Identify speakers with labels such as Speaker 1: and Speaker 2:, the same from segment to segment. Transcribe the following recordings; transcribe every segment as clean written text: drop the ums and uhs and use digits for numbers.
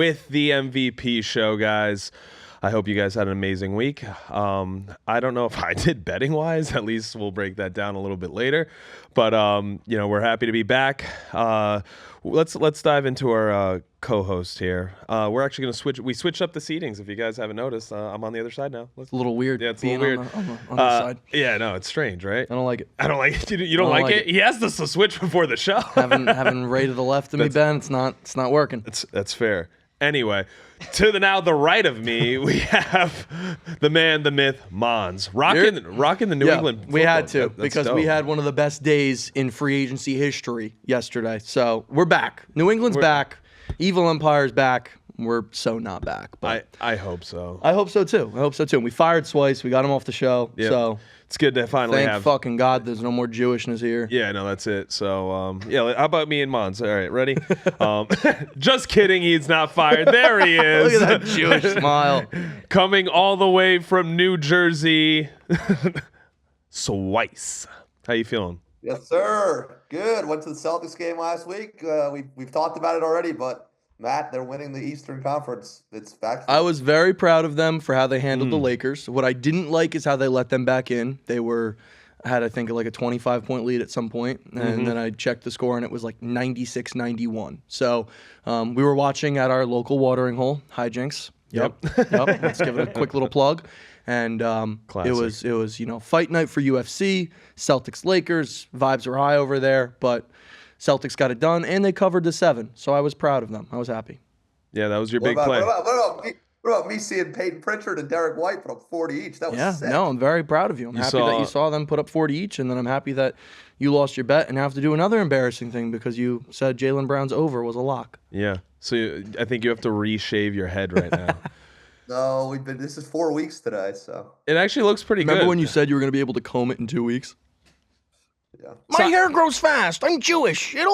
Speaker 1: with the MVP show, guys. I hope you guys had an amazing week. I don't know if I did betting wise. At least we'll break that down a little bit later. But we're happy to be back. Let's dive into our co-host here. We're actually going to switch. We switched up the seatings. If you guys haven't noticed, I'm on the other side now.
Speaker 2: It's a little weird.
Speaker 1: Yeah, it's a little weird
Speaker 2: on the side.
Speaker 1: Yeah, no, it's strange, right?
Speaker 2: I don't like it.
Speaker 1: I don't like it. You don't like it? He asked us to switch before the show.
Speaker 2: having Ray to the left of me, Ben, it's not working.
Speaker 1: That's fair. Anyway, to the right of me, we have the man, the myth, Mons, rocking the New England football.
Speaker 2: We had to
Speaker 1: because
Speaker 2: we had one of the best days in free agency history yesterday. So we're back. New England's back. Evil Empire's back. We're so not back. But
Speaker 1: I hope so.
Speaker 2: I hope so too. And we fired Swiess. We got him off the show. Yep. So
Speaker 1: it's good to finally
Speaker 2: thank fucking God there's no more Jewishness here.
Speaker 1: Yeah, no, that's it. So, how about me and Mons? All right, ready? Just kidding. He's not fired. There he is.
Speaker 2: Look at that Jewish smile.
Speaker 1: Coming all the way from New Jersey, Swiess. How you feeling?
Speaker 3: Yes, sir. Good. Went to the Celtics game last week. We've talked about it already, but Matt, they're winning the Eastern Conference. It's fact.
Speaker 2: I was very proud of them for how they handled the Lakers. What I didn't like is how they let them back in. They had, I think, like a 25-point lead at some point, and then I checked the score, and it was like 96-91. So we were watching at our local watering hole, Hijinks. Yep. Let's give it a quick little plug. And it was fight night for UFC, Celtics Lakers. Vibes were high over there, but Celtics got it done, and they covered the 7. So I was proud of them. I was happy.
Speaker 1: Yeah, that was your big play.
Speaker 3: What about me seeing Peyton Pritchard and Derek White put up 40 each? That was sick.
Speaker 2: No, I'm very proud of you. I'm happy that you saw them put up 40 each, and then I'm happy that you lost your bet and have to do another embarrassing thing because you said Jaylen Brown's over was a lock.
Speaker 1: Yeah. So I think you have to reshave your head right now.
Speaker 3: No, this is 4 weeks today, so.
Speaker 1: It actually looks pretty good.
Speaker 2: Remember when you said you were going to be able to comb it in 2 weeks?
Speaker 3: Yeah.
Speaker 2: My hair grows fast. I'm Jewish. It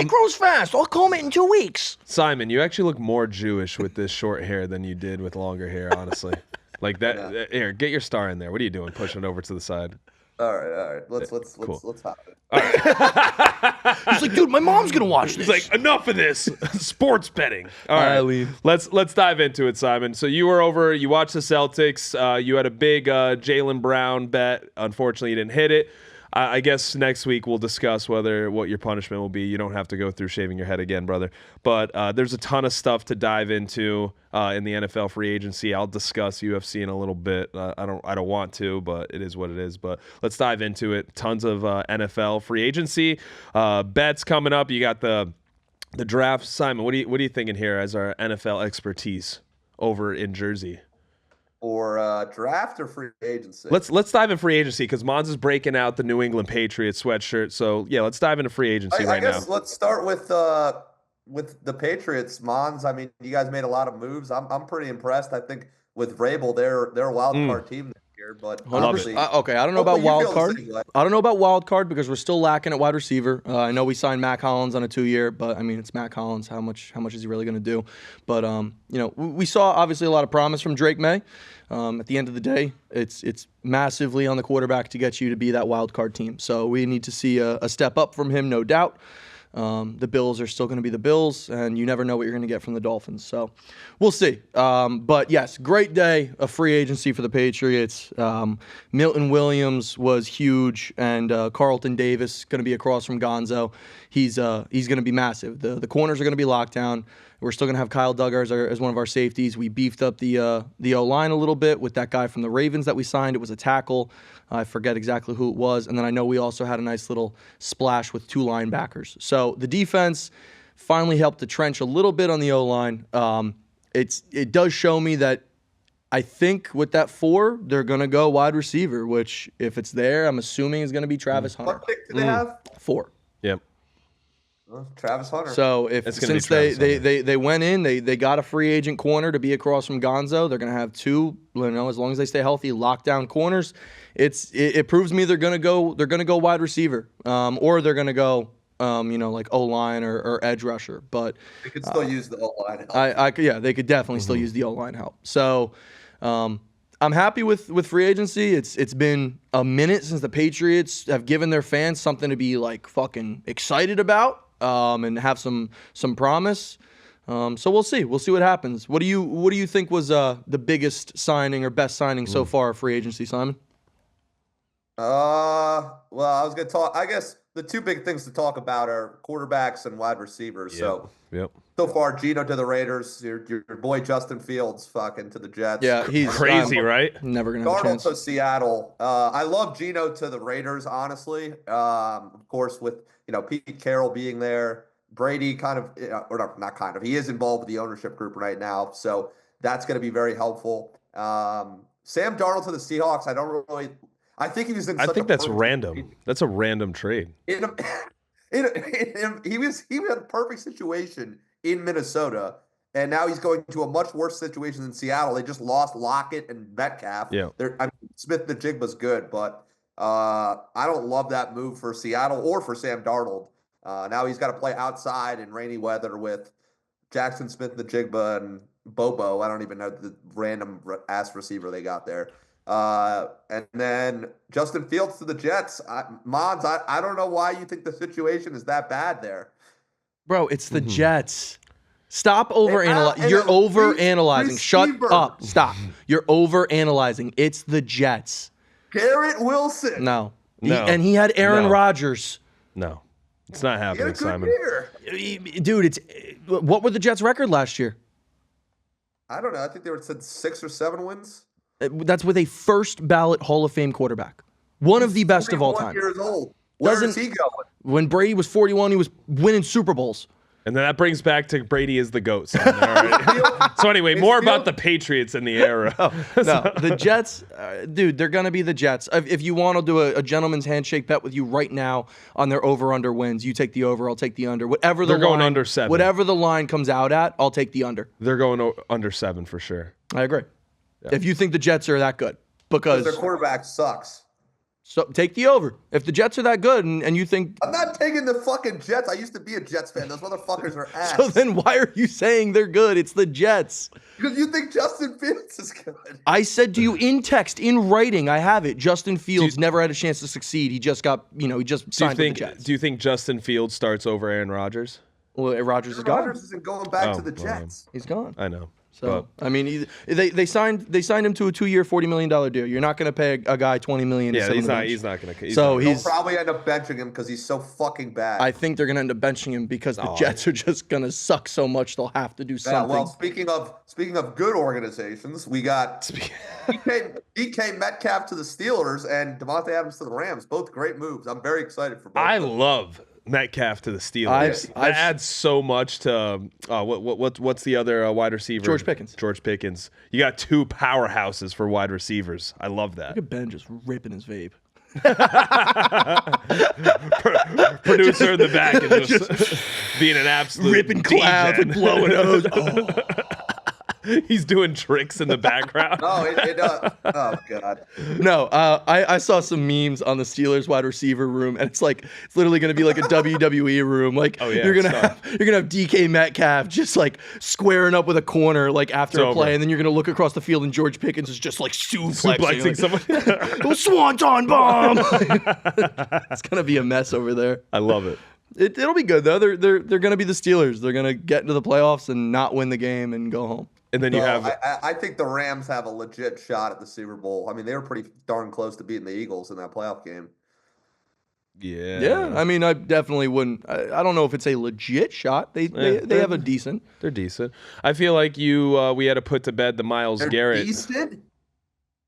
Speaker 2: grows fast. I'll comb it in 2 weeks.
Speaker 1: Simon, you actually look more Jewish with this short hair than you did with longer hair, honestly. Like that. Yeah. Here, get your star in there. What are you doing? Pushing it over to the side.
Speaker 3: All right. Let's hop it.
Speaker 1: All right.
Speaker 2: He's like, dude, my mom's gonna watch this.
Speaker 1: He's like, enough of this sports betting. All right, let's dive into it, Simon. So you were over. You watched the Celtics. You had a big Jaylen Brown bet. Unfortunately, you didn't hit it. I guess next week we'll discuss what your punishment will be. You don't have to go through shaving your head again, brother. But there's a ton of stuff to dive into in the NFL free agency. I'll discuss UFC in a little bit. I don't want to, but it is what it is. But let's dive into it. Tons of NFL free agency bets coming up. You got the draft. Simon, what are you thinking here as our NFL expertise over in Jersey?
Speaker 3: Or draft or free agency?
Speaker 1: Let's dive in free agency because Mons is breaking out the New England Patriots sweatshirt. So yeah, let's dive into free agency right now. I guess
Speaker 3: let's start with the Patriots. Mons, I mean, you guys made a lot of moves. I'm pretty impressed. I think with Vrabel, they're a wild card team this year. But obviously,
Speaker 2: okay, I don't know about wild card. I don't know about wild card because we're still lacking at wide receiver. I know we signed Mac Hollins on a 2-year, but I mean it's Mac Hollins. How much is he really going to do? But we saw obviously a lot of promise from Drake May. At the end of the day, it's massively on the quarterback to get you to be that wild card team. So we need to see a step up from him, no doubt. The Bills are still going to be the Bills, and you never know what you're going to get from the Dolphins. So we'll see. But yes, great day of free agency for the Patriots. Milton Williams was huge, and Carlton Davis going to be across from Gonzo. He's going to be massive. The corners are going to be locked down. We're still going to have Kyle Duggar as one of our safeties. We beefed up the O-line a little bit with that guy from the Ravens that we signed. It was a tackle. I forget exactly who it was. And then I know we also had a nice little splash with 2 linebackers. So the defense finally helped to trench a little bit on the O-line. It does show me that I think with that 4, they're going to go wide receiver, which if it's there, I'm assuming is going to be Travis Hunter.
Speaker 3: What pick do they have?
Speaker 2: 4.
Speaker 1: Yep.
Speaker 3: Travis Hunter.
Speaker 2: So since they went in, they got a free agent corner to be across from Gonzo. They're going to have 2, as long as they stay healthy, lockdown corners. It proves me they're going to go wide receiver, or they're going to go like O-line or edge rusher. But
Speaker 3: they could still use the O-line help.
Speaker 2: They could definitely still use the O-line help. So I'm happy with free agency. It's been a minute since the Patriots have given their fans something to be like fucking excited about. And have some promise. So we'll see. We'll see what happens. What do you think was the biggest signing or best signing so far free agency, Simon?
Speaker 3: Well, I was gonna talk. I guess the two big things to talk about are quarterbacks and wide receivers. So far, Geno to the Raiders. Your boy Justin Fields fucking to the Jets.
Speaker 2: Yeah, he's
Speaker 1: crazy, right?
Speaker 2: Never gonna have a chance.
Speaker 3: Darnold to Seattle. I love Geno to the Raiders, honestly. Of course, with Pete Carroll being there, Brady kind of, or not kind of, he is involved with the ownership group right now, so that's going to be very helpful. Sam Darnold to the Seahawks. I don't really. I think he was in.
Speaker 1: I think that's random. That's a random trade.
Speaker 3: He was in a perfect situation in Minnesota, and now he's going to a much worse situation than Seattle. They just lost Lockett and Metcalf.
Speaker 1: Yeah,
Speaker 3: Smith the Jigba's good, but I don't love that move for Seattle or for Sam Darnold. Now he's got to play outside in rainy weather with Jackson Smith the Jigba and Bobo. I don't even know the random ass receiver they got there. And then Justin Fields to the Jets. Mons, I don't know why you think the situation is that bad there.
Speaker 2: Bro, it's the Jets. Stop overanalyzing. You're overanalyzing. Shut up. Stop. You're overanalyzing. It's the Jets.
Speaker 3: Garrett Wilson.
Speaker 2: No. And he had Aaron Rodgers.
Speaker 1: No. It's not happening, Simon.
Speaker 2: Dude, what were the Jets' record last year?
Speaker 3: I don't know. I think they said 6 or 7 wins.
Speaker 2: That's with a first ballot Hall of Fame quarterback. One of the best of all time.
Speaker 3: Years old. Where is he going?
Speaker 2: When Brady was 41, he was winning Super Bowls.
Speaker 1: And then that brings back to Brady is the GOAT. Simon, all right? So anyway, more about the Patriots in the era.
Speaker 2: No, the Jets, dude, they're going to be the Jets. If you want to do a gentleman's handshake bet with you right now on their over-under wins, you take the over, I'll take the under.
Speaker 1: They're going under 7.
Speaker 2: Whatever the line comes out at, I'll take the under.
Speaker 1: They're going under 7 for sure.
Speaker 2: I agree. Yeah. If you think the Jets are that good. Because
Speaker 3: their quarterback sucks.
Speaker 2: So take the over. If the Jets are that good and you think...
Speaker 3: I'm not taking the fucking Jets. I used to be a Jets fan. Those motherfuckers are ass.
Speaker 2: So then why are you saying they're good? It's the Jets.
Speaker 3: Because you think Justin Fields is good.
Speaker 2: I said to you in text, in writing, I have it. Justin Fields never had a chance to succeed. He just got, he just signed with the Jets.
Speaker 1: Do you think Justin Fields starts over Aaron Rodgers?
Speaker 2: Well, Rodgers is gone.
Speaker 3: Rodgers isn't going back to the Jets.
Speaker 2: He's gone.
Speaker 1: I know.
Speaker 2: So I mean, they signed him to a 2-year, $40 million deal. You're not going to pay a guy $20 million.
Speaker 1: Yeah, he's not going to.
Speaker 3: So he'll probably end up benching him because he's so fucking bad.
Speaker 2: I think they're going to end up benching him because the Jets are just going to suck so much they'll have to do something.
Speaker 3: Well, speaking of good organizations, we got DK Metcalf to the Steelers and Devontae Adams to the Rams. Both great moves. I'm very excited for both.
Speaker 1: I love Metcalf to the Steelers. That adds so much to what's the other wide receiver?
Speaker 2: George
Speaker 1: Pickens. You got 2 powerhouses for wide receivers. I love that.
Speaker 2: Look at Ben just ripping his vape.
Speaker 1: Producer in the back is just being an absolute
Speaker 2: ripping clouds and blowing O's.
Speaker 1: He's doing tricks in the background.
Speaker 3: Oh God.
Speaker 2: No, I saw some memes on the Steelers wide receiver room, and it's literally going to be like a WWE room. You're gonna have DK Metcalf just squaring up with a corner after a play, and then you're gonna look across the field and George Pickens is just suplexing someone. Swanton bomb. It's gonna be a mess over there.
Speaker 1: I love it.
Speaker 2: It'll be good though. They're gonna be the Steelers. They're gonna get into the playoffs and not win the game and go home.
Speaker 1: And then
Speaker 3: I think the Rams have a legit shot at the Super Bowl. I mean, they were pretty darn close to beating the Eagles in that playoff game.
Speaker 1: Yeah.
Speaker 2: Yeah. I mean, I definitely wouldn't. I don't know if it's a legit shot. They have a decent.
Speaker 1: They're decent. I feel like we had to put to bed the Myles Garrett.
Speaker 3: Decent?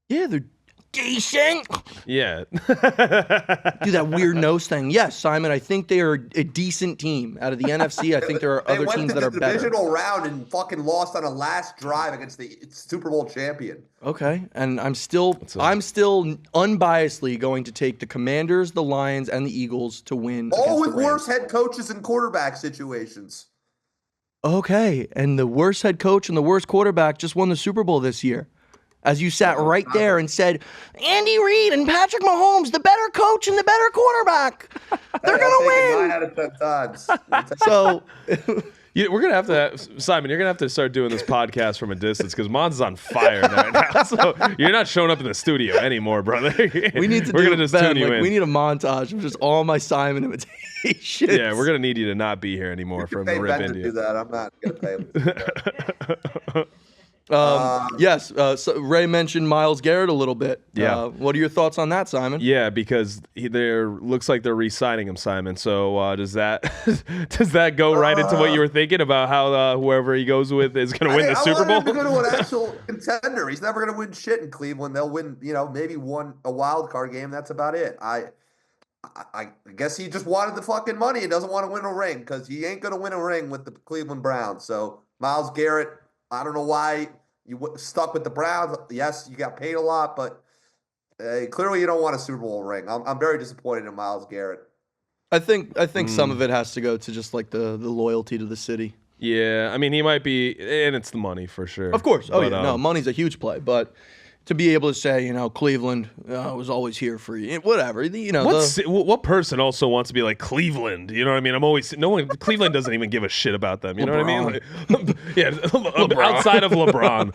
Speaker 2: Yeah, they're decent.
Speaker 1: Yeah.
Speaker 2: Do that weird nose thing. Yes, Simon, I think they are a decent team. Out of the NFC, I think there are other teams that are better.
Speaker 3: They went to the divisional round and fucking lost on a last drive against the Super Bowl champion.
Speaker 2: Okay, and I'm still unbiasedly going to take the Commanders, the Lions, and the Eagles to win.
Speaker 3: All with worse head coaches and quarterback situations.
Speaker 2: Okay, and the worst head coach and the worst quarterback just won the Super Bowl this year. As you sat right there and said, Andy Reid and Patrick Mahomes, the better coach and the better quarterback. They're going to win.
Speaker 3: 9 out of 10 times.
Speaker 2: So
Speaker 1: We're gonna have to, Simon. You're gonna have to start doing this podcast from a distance because Mons is on fire right now. So you're not showing up in the studio anymore, brother.
Speaker 2: We need to. We're gonna just tune you in. We need a montage of just all my Simon imitations.
Speaker 1: Yeah, we're gonna need you to not be here anymore for him to rip into you.
Speaker 3: Do that. I'm not gonna pay him to do that.
Speaker 2: Yes, so Ray mentioned Myles Garrett a little bit.
Speaker 1: Yeah.
Speaker 2: What are your thoughts on that, Simon?
Speaker 1: Yeah, because looks like they're re-signing him, Simon. So does that go right into what you were thinking about how whoever he goes with is going to win the Super Bowl?
Speaker 3: I want him to go to an actual contender. He's never going to win shit in Cleveland. They'll win, maybe a wild card game. That's about it. I guess he just wanted the fucking money and doesn't want to win a ring because he ain't going to win a ring with the Cleveland Browns. So Myles Garrett, I don't know why you stuck with the Browns. Yes, you got paid a lot, but clearly you don't want a Super Bowl ring. I'm very disappointed in Myles Garrett.
Speaker 2: I think some of it has to go to just like the loyalty to the city.
Speaker 1: Yeah, I mean he might be, and it's the money for sure.
Speaker 2: Of course. No, money's a huge play, but to be able to say, Cleveland was always here for you, whatever.
Speaker 1: What person also wants to be like Cleveland? You know what I mean? Cleveland doesn't even give a shit about them. You know what I mean? Outside of LeBron.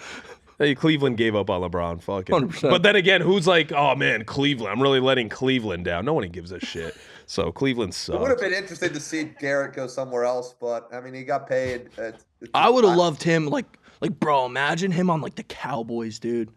Speaker 1: Hey, Cleveland gave up on LeBron. Fuck it.
Speaker 2: 100%.
Speaker 1: But then again, who's like, oh man, Cleveland? I'm really letting Cleveland down. No one gives a shit. So Cleveland sucks.
Speaker 3: It would have been interesting to see Garrett go somewhere else, but I mean, he got paid.
Speaker 2: I would have loved him. Like, bro, imagine him on like the Cowboys, dude.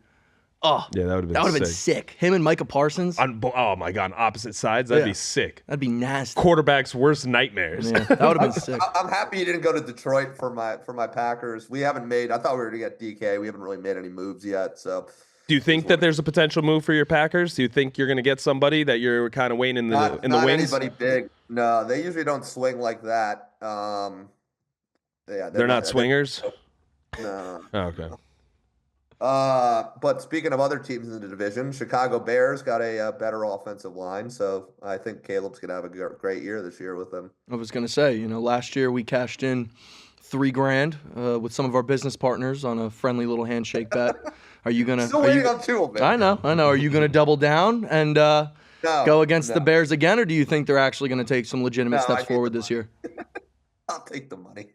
Speaker 2: Oh,
Speaker 1: yeah, that would have been
Speaker 2: sick. Him and Micah Parsons.
Speaker 1: Oh my God, on opposite sides. That'd be sick.
Speaker 2: That'd be nasty.
Speaker 1: Quarterback's worst nightmares.
Speaker 2: Yeah, that would have been sick.
Speaker 3: I'm happy you didn't go to Detroit for my Packers. We haven't made. I thought we were going to get DK. We haven't really made any moves yet. So,
Speaker 1: do you think that there's a potential move for your Packers? Do you think you're going to get somebody that you're kind of waiting in the wings?
Speaker 3: Not anybody big. No, they usually don't swing like that.
Speaker 1: They're not swingers.
Speaker 3: No.
Speaker 1: Oh, okay.
Speaker 3: But speaking of other teams in the division, Chicago Bears got a better offensive line, so I think Caleb's gonna have a great year this year with them.
Speaker 2: I was gonna say, last year we cashed in $3,000 with some of our business partners on a friendly little handshake bet. Are you gonna?
Speaker 3: Still waiting on two of them.
Speaker 2: I know. Are you gonna double down and go against the Bears again, or do you think they're actually gonna take some legitimate steps forward this year?
Speaker 3: I'll take the money.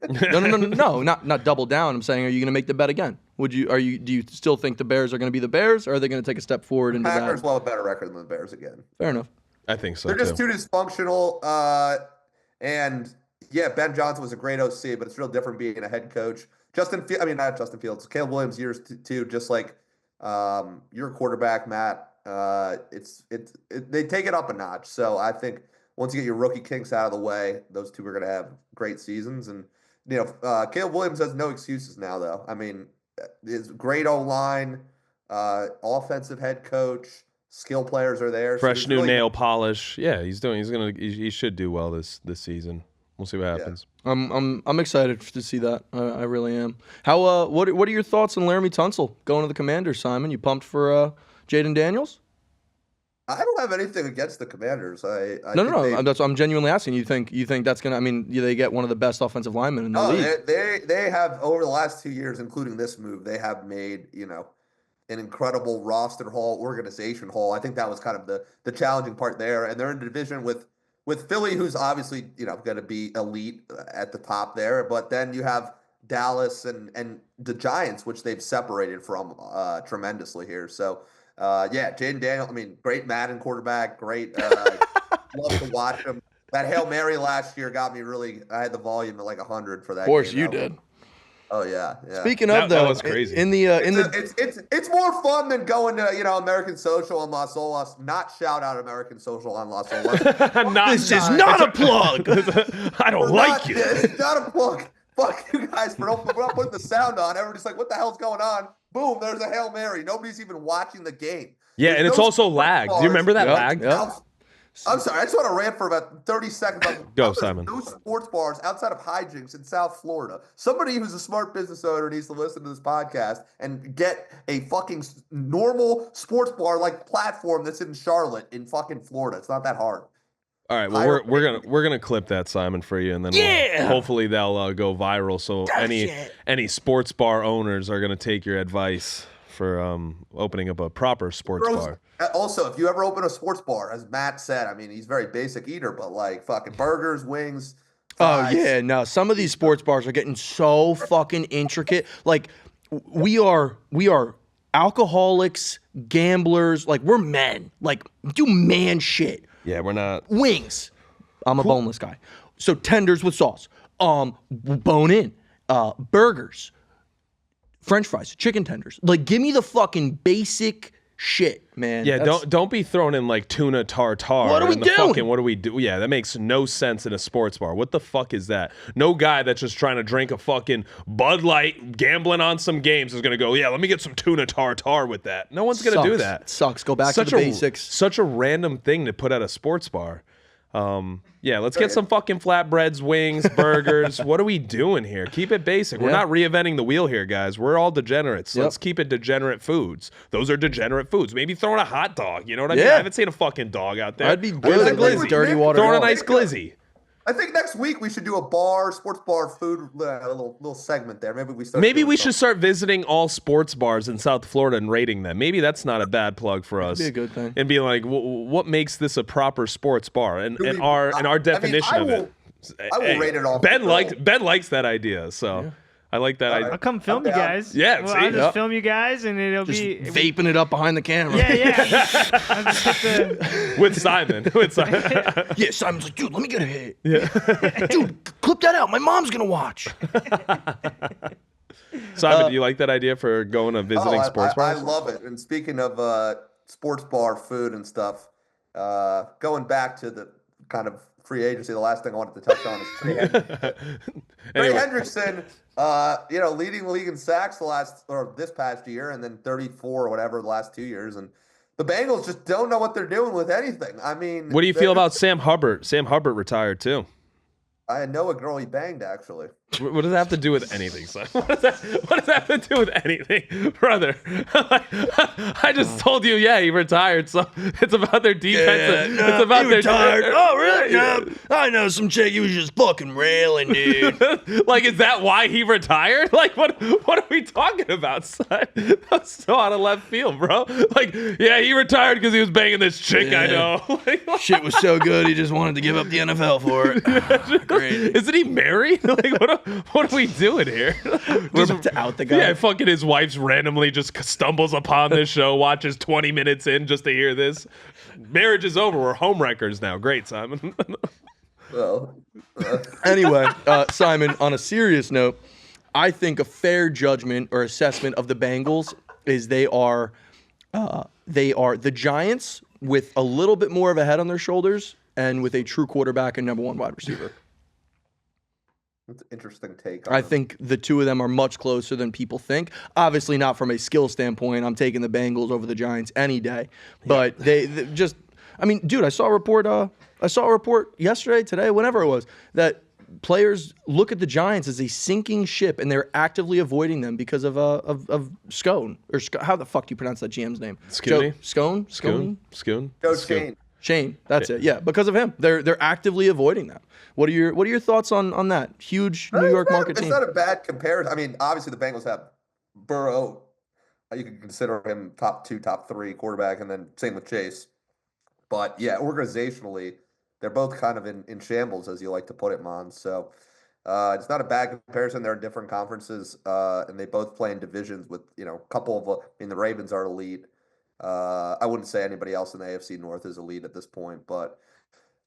Speaker 2: No, not double down. I'm saying, are you going to make the bet again? Do you still think the Bears are going to be the Bears, or are they going to take a step forward into that?
Speaker 3: Packers will have a better record than the Bears again.
Speaker 2: Fair enough.
Speaker 1: I think so.
Speaker 3: They're just too dysfunctional. And yeah, Ben Johnson was a great OC, but it's real different being a head coach. Not Justin Fields. Caleb Williams years too. Just like your quarterback, Matt. They take it up a notch. So I think once you get your rookie kinks out of the way, those two are going to have great seasons. And, Caleb Williams has no excuses now, though. I mean, his great O-line, offensive head coach, skill players are there.
Speaker 1: Fresh new nail polish. Yeah, he should do well this season. We'll see what happens.
Speaker 2: Yeah. I'm excited to see that. I really am. How what are your thoughts on Laramie Tunsil going to the Commanders, Simon? You pumped for Jaden Daniels?
Speaker 3: I don't have anything against the Commanders.
Speaker 2: No. That's what I'm genuinely asking. You think that's gonna? I mean, they get one of the best offensive linemen in the league.
Speaker 3: They have over the last 2 years, including this move, they have made an incredible roster haul, organization haul. I think that was kind of the challenging part there, and they're in a division with Philly, who's obviously going to be elite at the top there, but then you have Dallas and the Giants, which they've separated from tremendously here. So. Jaden Daniels, great Madden quarterback, great. Love to watch him. That Hail Mary last year got me I had the volume at like 100 for that.
Speaker 2: Of course,
Speaker 3: game.
Speaker 2: You did.
Speaker 3: Oh yeah.
Speaker 2: Speaking of
Speaker 1: that was crazy.
Speaker 3: It's more fun than going to American Social on Las Olas. Not shout out American Social on Las Olas.
Speaker 2: This is not a plug.
Speaker 1: I don't like you.
Speaker 3: It's not a plug. Fuck you guys for not putting the sound on. Everybody's like, what the hell's going on? Boom, there's a Hail Mary. Nobody's even watching the game.
Speaker 1: Yeah, and it's also lagged. Do you remember that lag?
Speaker 2: Yep.
Speaker 3: I'm sorry. I just want to rant for about 30 seconds.
Speaker 1: Go, Simon.
Speaker 3: Those sports bars outside of hijinks in South Florida. Somebody who's a smart business owner needs to listen to this podcast and get a fucking normal sports bar like platform that's in Charlotte in fucking Florida. It's not that hard.
Speaker 1: All right, well we're gonna clip that, Simon, for you, and then hopefully they'll go viral. So any sports bar owners are gonna take your advice for opening up a proper sports bar.
Speaker 3: Also, if you ever open a sports bar, as Matt said, he's a very basic eater, but like fucking burgers, wings.
Speaker 2: Oh yeah, no. Some of these sports bars are getting so fucking intricate. Like we are alcoholics, gamblers. Like we're men. Like do man shit.
Speaker 1: Yeah, we're not.
Speaker 2: Wings. I'm a boneless guy. So tenders with sauce. Bone in. Burgers. French fries, chicken tenders. Like give me the fucking basic shit, man.
Speaker 1: Yeah, don't be throwing in like tuna tartare.
Speaker 2: What are we doing?
Speaker 1: What do we do? Yeah, that makes no sense in a sports bar. What the fuck is that? No guy that's just trying to drink a fucking Bud Light, gambling on some games is gonna go, yeah, let me get some tuna tartare with that. No one's gonna do that.
Speaker 2: Sucks. Go back to the basics.
Speaker 1: Such a random thing to put at a sports bar. Yeah, let's get some fucking flatbreads, wings, burgers. What are we doing here? Keep it basic. We're not reinventing the wheel here, guys. We're all degenerates. Let's keep it degenerate foods. Those are degenerate foods. Maybe throw in a hot dog. You know what I mean? I haven't seen a fucking dog out there.
Speaker 2: I'd be good at glizzy. Dirty water.
Speaker 1: Throw in a nice glizzy.
Speaker 3: I think next week we should do a sports bar food little segment there.
Speaker 1: Maybe we should start visiting all sports bars in South Florida and rating them. Maybe that's not a bad plug for us.
Speaker 2: That'd be a good thing.
Speaker 1: And be like, what makes this a proper sports bar? And our definition of it.
Speaker 3: I will rate it all.
Speaker 1: Ben likes that idea, so. Yeah. I like that.
Speaker 4: I'll come film you guys.
Speaker 1: Yeah,
Speaker 4: I'll just film you guys, and it'll
Speaker 2: just
Speaker 4: be
Speaker 2: vaping it up behind the camera.
Speaker 4: Yeah.
Speaker 1: With Simon.
Speaker 2: Yeah, Simon's like, dude, let me get a hit.
Speaker 1: Yeah.
Speaker 2: Dude, clip that out. My mom's gonna watch.
Speaker 1: Simon, do you like that idea for going to visiting sports bars?
Speaker 3: I love it. And speaking of sports bar food and stuff, going back to the kind of free agency, the last thing I wanted to touch on is Trey Hendrickson. Trey Hendrickson, leading the league in sacks this past year, and then 34 or whatever the last 2 years, and the Bengals just don't know what they're doing with anything. I mean,
Speaker 1: what do you feel about Sam Hubbard? Sam Hubbard retired too.
Speaker 3: I know a girl he banged, actually.
Speaker 1: What does that have to do with anything, son? What does that have to do with anything, brother? I just told you, he retired. So it's about their defense.
Speaker 2: It's about their retired. Oh, really? Yeah. I know some chick. He was just fucking railing, dude.
Speaker 1: Like, is that why he retired? Like, what are we talking about, son? That's so out of left field, bro. Like, yeah, he retired because he was banging this chick. I know.
Speaker 2: Shit was so good, he just wanted to give up the NFL for it. Crazy.
Speaker 1: Isn't he married? Like, what are we doing here?
Speaker 2: We're about to out the guy.
Speaker 1: Yeah, fucking his wife's randomly just stumbles upon this show, watches 20 minutes in just to hear this. Marriage is over. We're homewreckers now. Great, Simon.
Speaker 3: Well,
Speaker 2: anyway, Simon, on a serious note, I think a fair judgment or assessment of the Bengals is they are the Giants with a little bit more of a head on their shoulders and with a true quarterback and number one wide receiver.
Speaker 3: That's an interesting take.
Speaker 2: I think the two of them are much closer than people think. Obviously, not from a skill standpoint. I'm taking the Bengals over the Giants any day. But they just, I mean, dude, I saw a report yesterday, today, whenever it was, that players look at the Giants as a sinking ship, and they're actively avoiding them because of Scone or how the fuck do you pronounce that GM's name?
Speaker 1: Scone.
Speaker 2: Shane, that's it. Yeah, because of him, they're actively avoiding them. What are your thoughts on that huge New York market team?
Speaker 3: It's not a bad comparison. I mean, obviously the Bengals have Burrow. You could consider him top 2, top 3 quarterback, and then same with Chase. But yeah, organizationally, they're both kind of in shambles, as you like to put it, Mons. So it's not a bad comparison. They're in different conferences, and they both play in divisions with a couple of. The Ravens are elite. I wouldn't say anybody else in the AFC North is elite at this point, but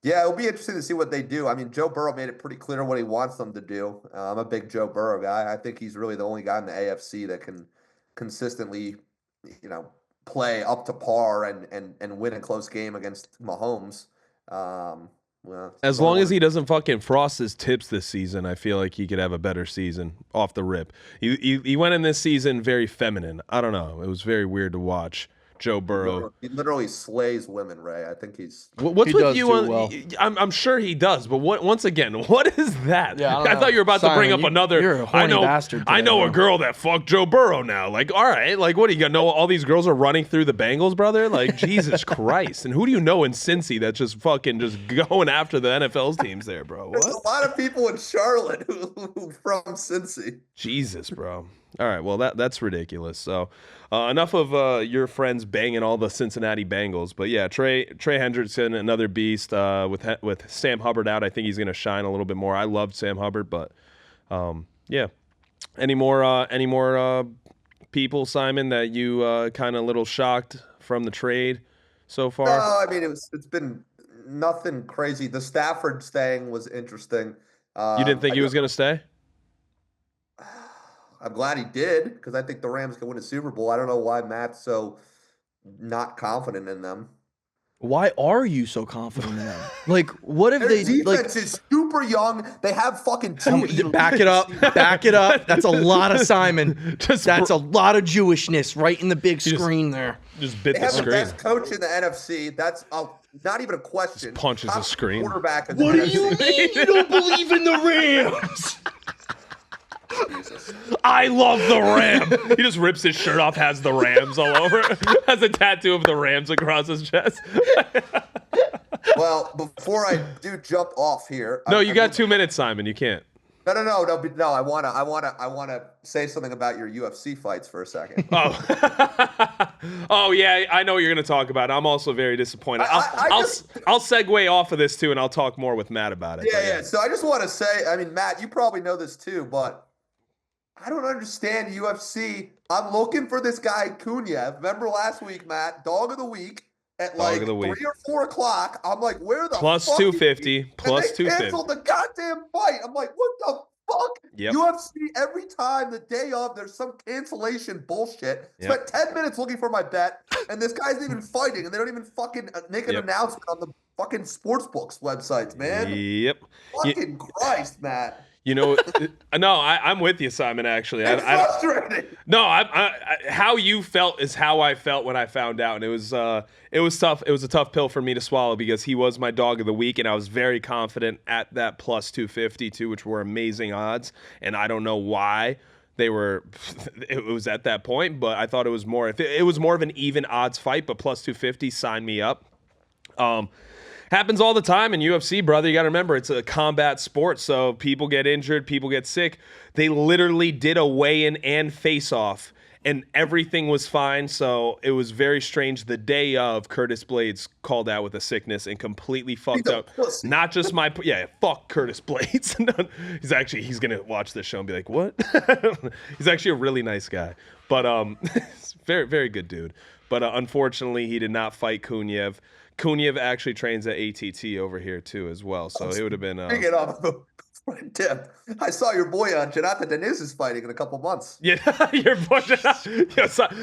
Speaker 3: yeah, it'll be interesting to see what they do. I mean, Joe Burrow made it pretty clear what he wants them to do. I'm a big Joe Burrow guy. I think he's really the only guy in the AFC that can consistently, play up to par and win a close game against Mahomes.
Speaker 1: As long as he doesn't fucking frost his tips this season, I feel like he could have a better season off the rip. He went in this season very feminine. I don't know. It was very weird to watch. Joe Burrow.
Speaker 3: He literally slays women, Ray. I think he's.
Speaker 1: What's with you? I'm sure he does, but once again, what is that?
Speaker 2: Yeah,
Speaker 1: I thought you were about to bring up another.
Speaker 2: You're a horny bastard.
Speaker 1: I know a girl that fucked Joe Burrow now. Like, all right, like, what do you got? Know all these girls are running through the Bengals, brother? Like, Jesus Christ! And who do you know in Cincy that's just fucking just going after the NFL's teams there, bro? What?
Speaker 3: There's a lot of people in Charlotte who from Cincy.
Speaker 1: Jesus, bro. All right. Well, that's ridiculous. So enough of your friends banging all the Cincinnati Bengals. But yeah, Trey Hendrickson, another beast. With Sam Hubbard out, I think he's going to shine a little bit more. I loved Sam Hubbard, but yeah. Any more people, Simon, that you kind of a little shocked from the trade so far?
Speaker 3: No, I mean it's been nothing crazy. The Stafford thing was interesting.
Speaker 1: You didn't think he was going to stay?
Speaker 3: I'm glad he did because I think the Rams can win a Super Bowl. I don't know why Matt's so not confident in them.
Speaker 2: Why are you so confident in them? Like, what if
Speaker 3: Their
Speaker 2: they
Speaker 3: defense is super young. They have fucking two.
Speaker 2: Back it up. Back it up. That's a lot of Simon. That's a lot of Jewishness right in the big screen there.
Speaker 1: Just bit
Speaker 3: they
Speaker 1: the
Speaker 3: have
Speaker 1: screen.
Speaker 3: The best coach in the NFC. That's not even a question.
Speaker 1: Just punches the screen.
Speaker 3: Quarterback in the
Speaker 2: What
Speaker 3: NFC.
Speaker 2: do you mean you don't believe in the Rams?
Speaker 3: Jesus.
Speaker 1: I love the Ram. He just rips his shirt off, has the Rams all over, has a tattoo of the Rams across his chest.
Speaker 3: Well, before I do jump off here,
Speaker 1: No, you got 2 minutes, Simon. You can't.
Speaker 3: No. I wanna say something about your UFC fights for a second.
Speaker 1: Oh yeah, I know what you're gonna talk about. I'm also very disappointed. I'll segue off of this too, and I'll talk more with Matt about it.
Speaker 3: Yeah. So I just want to say, I mean, Matt, you probably know this too, but I don't understand UFC. I'm looking for this guy Cunha. Remember last week, Matt? Dog of the week at like 3 or 4 o'clock. I'm like, where the
Speaker 1: plus
Speaker 3: fuck
Speaker 1: 250, plus
Speaker 3: and they
Speaker 1: 250.
Speaker 3: canceled the goddamn fight. I'm like, what the fuck?
Speaker 1: Yep.
Speaker 3: UFC every time the day of there's some cancellation bullshit. Spent 10 minutes looking for my bet, and this guy's even fighting, and they don't even fucking make an announcement on the fucking sportsbooks websites, man.
Speaker 1: Yep.
Speaker 3: Fucking Christ, Matt.
Speaker 1: You know, no, I'm with you, Simon. Actually,
Speaker 3: It's frustrating.
Speaker 1: No, how you felt is how I felt when I found out, and it was tough. It was a tough pill for me to swallow because he was my dog of the week, and I was very confident at that plus 250 too, which were amazing odds, and I don't know why they were. It was at that point, but I thought it was more. It was more of an even odds fight, but plus 250 signed me up. Happens all the time in UFC, brother. You got to remember, it's a combat sport, so people get injured, people get sick. They literally did a weigh-in and face-off, and everything was fine, so it was very strange. The day of, Curtis Blades called out with a sickness and completely fucked up. Not just my... Yeah, fuck Curtis Blades. He's going to watch this show and be like, what? He's actually a really nice guy. But very, very good dude. But unfortunately, he did not fight Kunyev. Kunyev actually trains at ATT over here too as well, so it would have been.
Speaker 3: Bring it off the tip. I saw your boy Jonathan Deniz is fighting in a couple months.
Speaker 1: Yeah, your boy.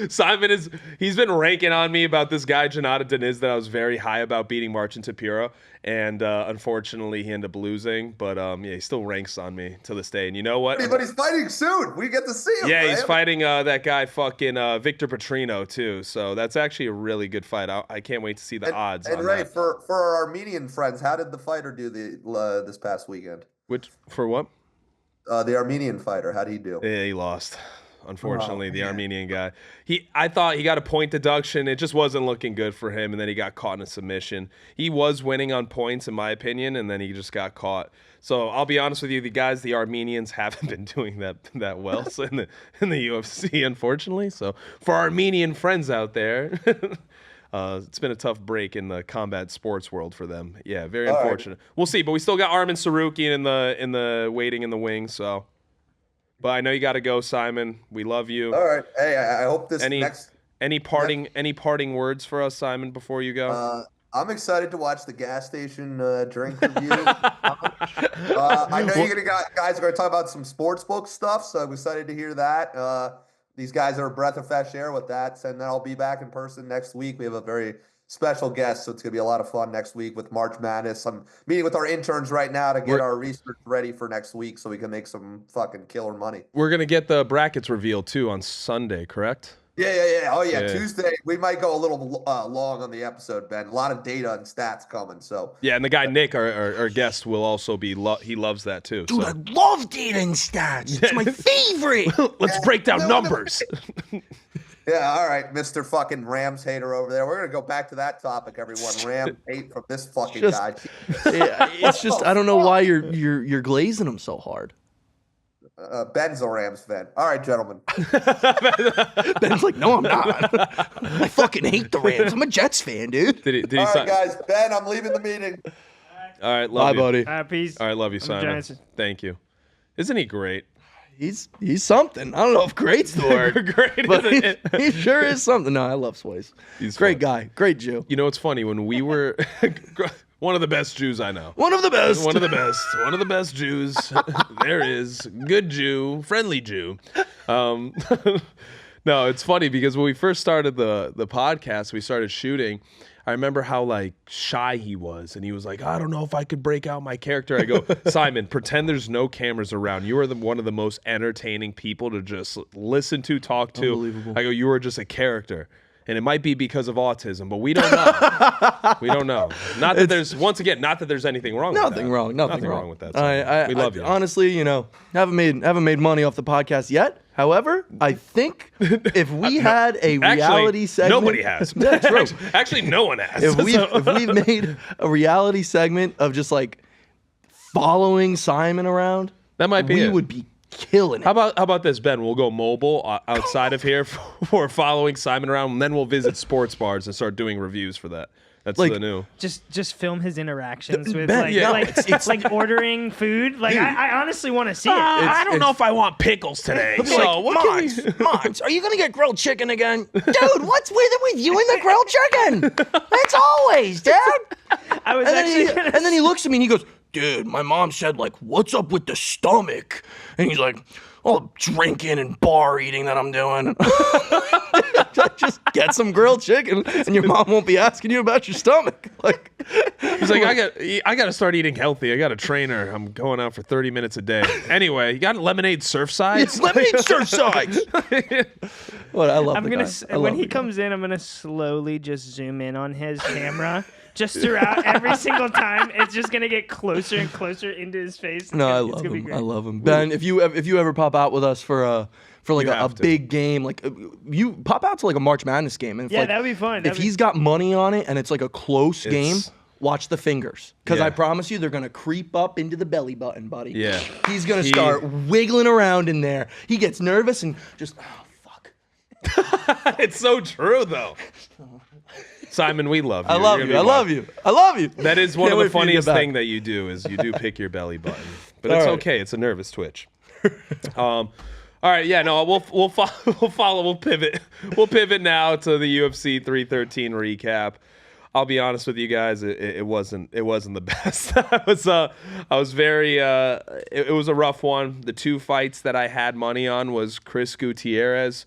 Speaker 1: Simon he's been ranking on me about this guy Jonathan Deniz that I was very high about beating Marcin Tapiro, and unfortunately he ended up losing. But he still ranks on me to this day. And you know what?
Speaker 3: But he's fighting soon. We get to see him.
Speaker 1: Yeah,
Speaker 3: right?
Speaker 1: he's fighting that guy fucking Victor Petrino too. So that's actually a really good fight. I can't wait to see the odds.
Speaker 3: And
Speaker 1: on
Speaker 3: Ray,
Speaker 1: that.
Speaker 3: for our Armenian friends, how did the fighter do this past weekend?
Speaker 1: Which for what?
Speaker 3: The Armenian fighter, how did he do?
Speaker 1: Yeah, he lost. Unfortunately, the Armenian guy. I thought he got a point deduction. It just wasn't looking good for him, and then he got caught in a submission. He was winning on points, in my opinion, and then he just got caught. So I'll be honest with you, the Armenians haven't been doing that well so in the UFC, unfortunately. So for Armenian friends out there, it's been a tough break in the combat sports world for them. Yeah, very unfortunate. Right. We'll see, but we still got Armin Sarukian in the waiting in the wings. So, but I know you got to go, Simon. We love you.
Speaker 3: All right. Hey, I hope this
Speaker 1: any parting words for us, Simon, before you go?
Speaker 3: I'm excited to watch the gas station drink review. I know guys are going to talk about some sports book stuff, so I'm excited to hear that. These guys are a breath of fresh air with that. And then I'll be back in person next week. We have a very special guest, so it's going to be a lot of fun next week with March Madness. I'm meeting with our interns right now to get our research ready for next week so we can make some fucking killer money.
Speaker 1: We're going to get the brackets revealed, too, on Sunday, correct?
Speaker 3: Yeah. Oh, yeah. Tuesday, we might go a little long on the episode, Ben. A lot of data and stats coming, so.
Speaker 1: Yeah, and the guy, Nick, our guest, will also be, he loves that, too.
Speaker 2: Dude, so. I love data and stats. It's my favorite.
Speaker 1: Let's break down numbers.
Speaker 3: Yeah, all right, Mr. fucking Rams hater over there. We're going to go back to that topic, everyone. Ram hate from this fucking guy.
Speaker 2: Yeah, it's just, I don't know why you're glazing him so hard.
Speaker 3: Ben's a Rams fan. All right, gentlemen.
Speaker 2: Ben's like, no, I'm not. I fucking hate the Rams. I'm a Jets fan, dude.
Speaker 1: Did he
Speaker 3: All right, guys. Ben, I'm leaving the meeting.
Speaker 1: All right, love you.
Speaker 2: Buddy.
Speaker 4: Peace.
Speaker 1: All right, love you, Simon. Thank you. Isn't he great?
Speaker 2: He's something. I don't know if great's the word.
Speaker 1: Great,
Speaker 2: but
Speaker 1: isn't it?
Speaker 2: he sure is something. No, I love Swiess.
Speaker 1: He's
Speaker 2: great
Speaker 1: fun.
Speaker 2: guy. Great Jew.
Speaker 1: You know, it's funny when we were one of the best Jews I know.
Speaker 2: One of the best.
Speaker 1: One of the best. One of the best Jews there is. Good Jew, friendly Jew. No, it's funny because when we first started the podcast, we started shooting. I remember how like shy he was, and he was like, "I don't know if I could break out my character." I go, "Simon, pretend there's no cameras around. You are one of the most entertaining people to just listen to, talk to."
Speaker 2: Unbelievable.
Speaker 1: I go, "You are just a character." And it might be because of autism, but we don't know. We don't know. Not that there's anything wrong with that.
Speaker 2: Nothing wrong
Speaker 1: with that. We love you.
Speaker 2: Honestly, haven't made money off the podcast yet. However, I think if we had a reality segment,
Speaker 1: nobody has.
Speaker 2: True.
Speaker 1: Actually, no one has.
Speaker 2: If we've made a reality segment of just like following Simon around,
Speaker 1: that might be.
Speaker 2: We would be killing it.
Speaker 1: How about this, Ben? We'll go mobile outside of here for following Simon around, and then we'll visit sports bars and start doing reviews for that. That's
Speaker 2: like,
Speaker 1: the new.
Speaker 4: Just film his interactions with
Speaker 2: Ben,
Speaker 4: it's like ordering food. Like I honestly want to see it.
Speaker 1: I don't know if I want pickles today. So
Speaker 2: Mons, are you gonna get grilled chicken again? Dude, what's with it with you and the grilled chicken? It's always, dude.
Speaker 4: I was
Speaker 2: and then he looks at me and he goes, "Dude, my mom said, like, what's up with the stomach?" And he's like, "All drinking and bar eating that I'm doing." Just get some grilled chicken, and your mom won't be asking you about your stomach. Like,
Speaker 1: he's like, I got to start eating healthy. I got a trainer. I'm going out for 30 minutes a day. Anyway, you got lemonade Surfside?
Speaker 2: It's lemonade Surfside. What I love.
Speaker 4: When he comes in, I'm gonna slowly just zoom in on his camera. Just throughout every single time, it's just gonna get closer and closer into his face.
Speaker 2: I love him. I love him. Ben, if you ever pop out with us for a big game, like you pop out to like a March Madness game, and
Speaker 4: that'd be fun.
Speaker 2: If he's got money on it and it's like a close game, watch the fingers, because I promise you they're gonna creep up into the belly button, buddy.
Speaker 1: Yeah,
Speaker 2: he's gonna start wiggling around in there. He gets nervous and just fuck.
Speaker 1: It's so true though. Simon, we love you.
Speaker 2: I love you. I love you.
Speaker 1: That is one of the funniest thing that you do is you do pick your belly button, but it's okay. It's a nervous twitch. All right, yeah, no, we'll follow. We'll pivot. We'll pivot now to the UFC 313 recap. I'll be honest with you guys, it wasn't the best. I was very. It was a rough one. The two fights that I had money on was Chris Gutierrez.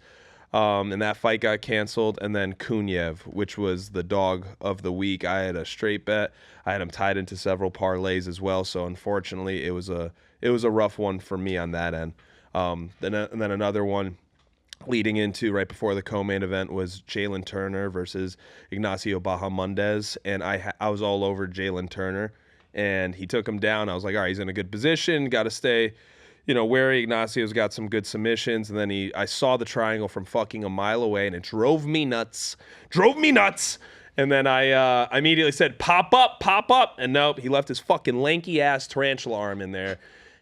Speaker 1: And that fight got canceled, and then Kunyev, which was the dog of the week. I had a straight bet. I had him tied into several parlays as well. So unfortunately, it was a rough one for me on that end. And then another one leading into right before the co-main event was Jalen Turner versus Ignacio Bahamondes, and I was all over Jalen Turner, and he took him down. I was like, all right, he's in a good position. Got to stay. Wary. Ignacio's got some good submissions, and then I saw the triangle from fucking a mile away, and it drove me nuts. And then I immediately said, pop up, and nope, he left his fucking lanky ass tarantula arm in there,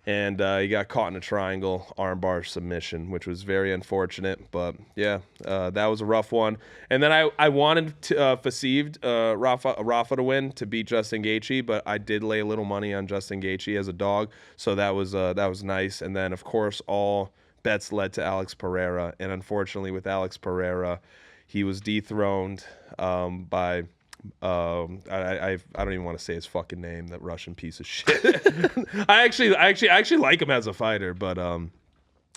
Speaker 1: and he got caught in a triangle armbar submission, which was very unfortunate. But yeah, that was a rough one. And then I wanted to Fasived Rafa to win to beat Justin Gaethje, but I did lay a little money on Justin Gaethje as a dog, so that was nice. And then of course all bets led to Alex Pereira, and unfortunately with Alex Pereira, he was dethroned by. I don't even want to say his fucking name, that Russian piece of shit. I actually like him as a fighter, but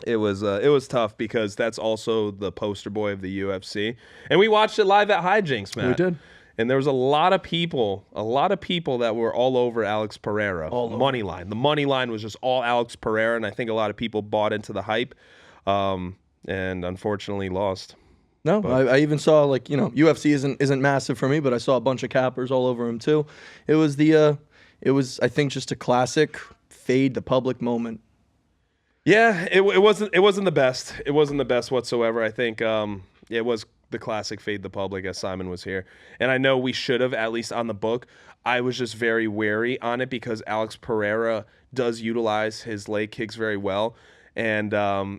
Speaker 1: it was tough because that's also the poster boy of the UFC, and we watched it live at Hijinks, Matt.
Speaker 2: We did,
Speaker 1: and there was a lot of people that were all over Alex Pereira. Money line. The money line was just all Alex Pereira, and I think a lot of people bought into the hype, and unfortunately lost.
Speaker 2: No, I even saw UFC isn't massive for me, but I saw a bunch of cappers all over him too. It was I think just a classic fade the public moment.
Speaker 1: Yeah, it wasn't the best. It wasn't the best whatsoever. I think it was the classic fade the public as Simon was here, and I know we should have, at least on the book. I was just very wary on it because Alex Pereira does utilize his leg kicks very well. and I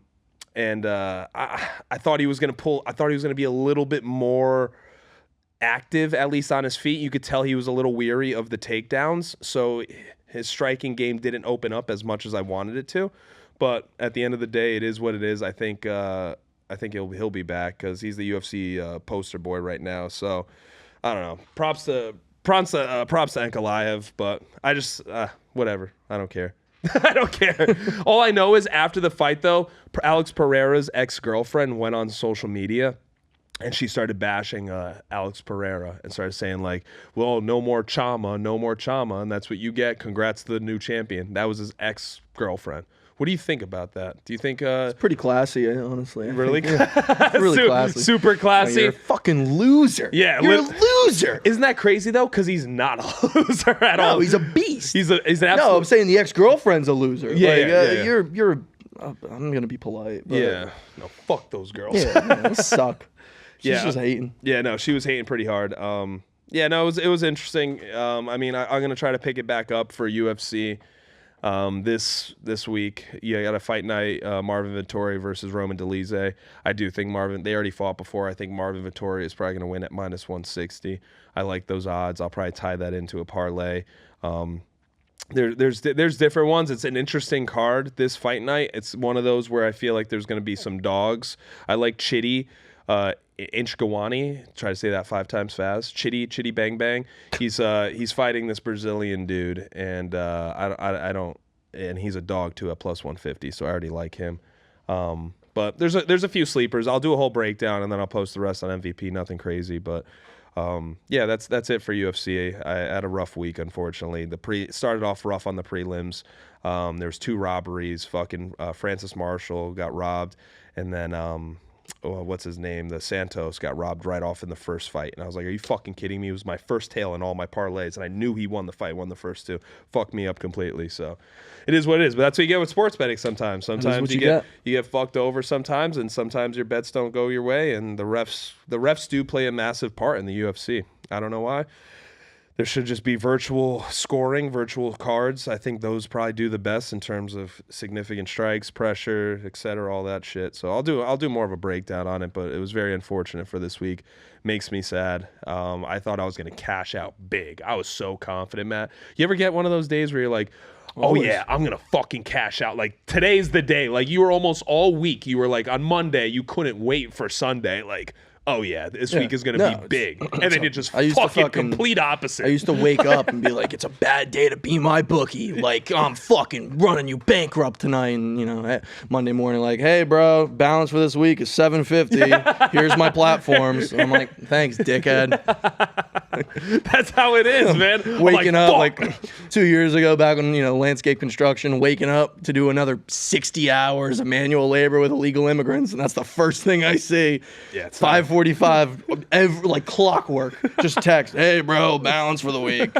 Speaker 1: thought he was going to pull. I thought he was going to be a little bit more active, at least on his feet. You could tell he was a little weary of the takedowns, so his striking game didn't open up as much as I wanted it to. But at the end of the day, it is what it is. I think he'll be back because he's the UFC poster boy right now. So I don't know. Props to Ankalaev, but I just whatever. I don't care. I don't care. All I know is after the fight, though, Alex Pereira's ex-girlfriend went on social media and she started bashing Alex Pereira and started saying, like, well, no more Chama, and that's what you get. Congrats to the new champion. That was his ex-girlfriend. What do you think about that? Do you think
Speaker 2: it's pretty classy, honestly?
Speaker 1: Really?
Speaker 2: Really classy.
Speaker 1: Super classy.
Speaker 2: Oh, you're a fucking loser.
Speaker 1: Yeah.
Speaker 2: You're a loser.
Speaker 1: Isn't that crazy, though? Because he's not a loser at all.
Speaker 2: No, he's a beast.
Speaker 1: He's an absolute...
Speaker 2: No, I'm saying the ex-girlfriend's a loser.
Speaker 1: Yeah,
Speaker 2: like, you're I'm going to be polite. But,
Speaker 1: yeah. No, fuck those girls.
Speaker 2: Yeah, they suck. She's just hating.
Speaker 1: Yeah, no, she was hating pretty hard. Yeah, no, it was interesting. I mean, I'm gonna try to pick it back up for UFC this week. You got a fight night, Marvin Vettori versus Roman Dolidze. I do think they already fought before. I think Marvin Vettori is probably gonna win at -160. I like those odds. I'll probably tie that into a parlay. There's different ones. It's an interesting card this fight night. It's one of those where I feel like there's gonna be some dogs. I like Chidi. Inchgawani, try to say that 5 times fast. Chitty Bang Bang. He's fighting this Brazilian dude, and I don't. And he's a dog too at +150, so I already like him. But there's a few sleepers. I'll do a whole breakdown and then I'll post the rest on MVP. Nothing crazy, but yeah, that's it for UFC. I had a rough week, unfortunately. Started off rough on the prelims. There's 2 robberies. Fucking Francis Marshall got robbed, and then what's his name? The Santos got robbed right off in the first fight. And I was like, are you fucking kidding me? It was my first tail in all my parlays, and I knew he won the fight, won the first 2. Fucked me up completely. So it is what it is. But that's what you get with sports betting sometimes. Sometimes you get fucked over sometimes, and sometimes your bets don't go your way, and the refs do play a massive part in the UFC. I don't know why. There should just be virtual scoring, virtual cards. I think those probably do the best in terms of significant strikes, pressure, etc., all that shit. So I'll do more of a breakdown on it, but it was very unfortunate for this week. Makes me sad. I thought I was going to cash out big. I was so confident, Matt. You ever get one of those days where you're like, oh yeah, I'm going to fucking cash out. Like, today's the day. Like, you were almost all week. You were like, on Monday, you couldn't wait for Sunday. Like, oh yeah, this week is going to be big. And then you just fucking complete opposite.
Speaker 2: I used to wake up and be like, it's a bad day to be my bookie. Like, I'm fucking running you bankrupt tonight. And, Monday morning, like, hey, bro, balance for this week is $750. Here's my platforms. And I'm like, thanks, dickhead.
Speaker 1: That's how it is, man.
Speaker 2: Waking up, like 2 years ago, back when, landscape construction, waking up to do another 60 hours of manual labor with illegal immigrants. And that's the first thing I see. Yeah, it's 5:45, like clockwork. Just text, hey, bro, balance for the week.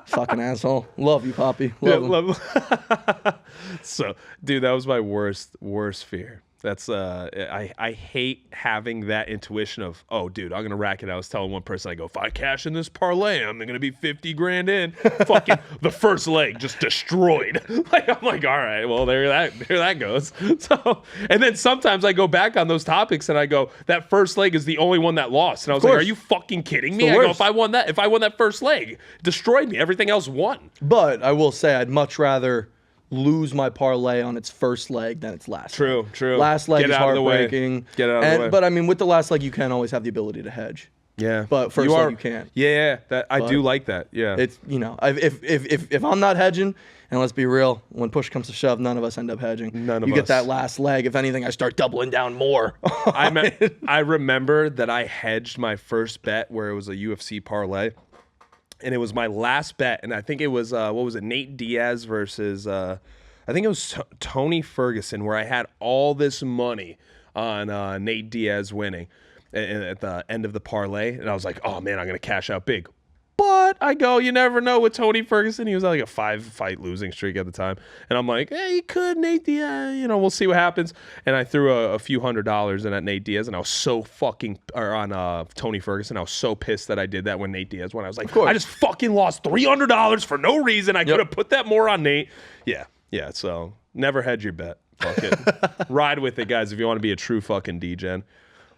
Speaker 2: Fucking asshole. Love you, Poppy. Love him.
Speaker 1: So, dude, that was my worst fear. That's I hate having that intuition of, oh, dude, I'm gonna rack it. I was telling one person, I go, if I cash in this parlay, I'm gonna be 50 grand in. Fucking the first leg just destroyed. Like, I'm like, all right, well, there that goes. So, and then sometimes I go back on those topics and I go, that first leg is the only one that lost. And I was like, are you fucking kidding me? I go, if I won that first leg, it destroyed me. Everything else won.
Speaker 2: But I will say, I'd much rather lose my parlay on its first leg than its last leg.
Speaker 1: True.
Speaker 2: Last leg is heartbreaking.
Speaker 1: Get it out of the way.
Speaker 2: But I mean, with the last leg, you can always have the ability to hedge.
Speaker 1: Yeah.
Speaker 2: But first leg, you can't.
Speaker 1: Yeah. I do like that. Yeah.
Speaker 2: It's, if I'm not hedging, and let's be real, when push comes to shove, none of us end up hedging.
Speaker 1: None of us.
Speaker 2: You get that last leg. If anything, I start doubling down more.
Speaker 1: I remember that I hedged my first bet where it was a UFC parlay. And it was my last bet, and I think it was Nate Diaz versus I think it was Tony Ferguson, where I had all this money on Nate Diaz winning at the end of the parlay, and I was like, oh man, I'm gonna cash out big. But I go, you never know with Tony Ferguson. He was on like a 5-fight losing streak at the time. And I'm like, hey, he could, Nate Diaz. We'll see what happens. And I threw a few $100s in at Nate Diaz, and I was so on Tony Ferguson. I was so pissed that I did that when Nate Diaz won. I was like, I just fucking lost $300 for no reason. I could have put that more on Nate. Yeah. So never hedge your bet. Fuck it. Ride with it, guys, if you want to be a true fucking degen.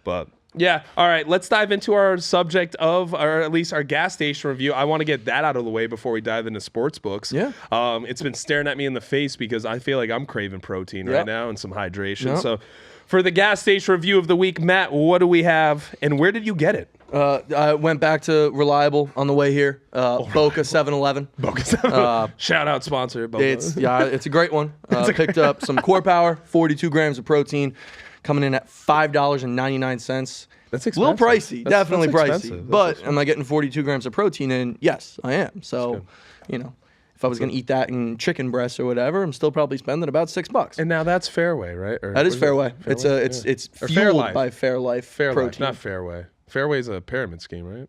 Speaker 1: But yeah, all right, let's dive into our subject of, or at least our gas station review. I want to get that out of the way before we dive into sports books.
Speaker 2: Yeah.
Speaker 1: It's been staring at me in the face because I feel like I'm craving protein right now and some hydration.
Speaker 2: Yep.
Speaker 1: So for the gas station review of the week, Matt, what do we have and where did you get it?
Speaker 2: I went back to Reliable on the way here. Boca 7-Eleven.
Speaker 1: Boca 7-Eleven. Shout out sponsor. Boca.
Speaker 2: It's a great one. Picked up some Core Power, 42 grams of protein, coming in at $5.99.
Speaker 1: That's expensive.
Speaker 2: A little pricey, definitely
Speaker 1: that's
Speaker 2: pricey.
Speaker 1: expensive.
Speaker 2: But am I getting 42 grams of protein in? Yes, I am. So, if I was going to eat that in chicken breasts or whatever, I'm still probably spending about $6.
Speaker 1: And now that's Fairway, right? Or
Speaker 2: That is Fairway. It's
Speaker 1: Or
Speaker 2: fueled by Fairlife protein.
Speaker 1: Not Fairway. Fairway's a pyramid scheme, right?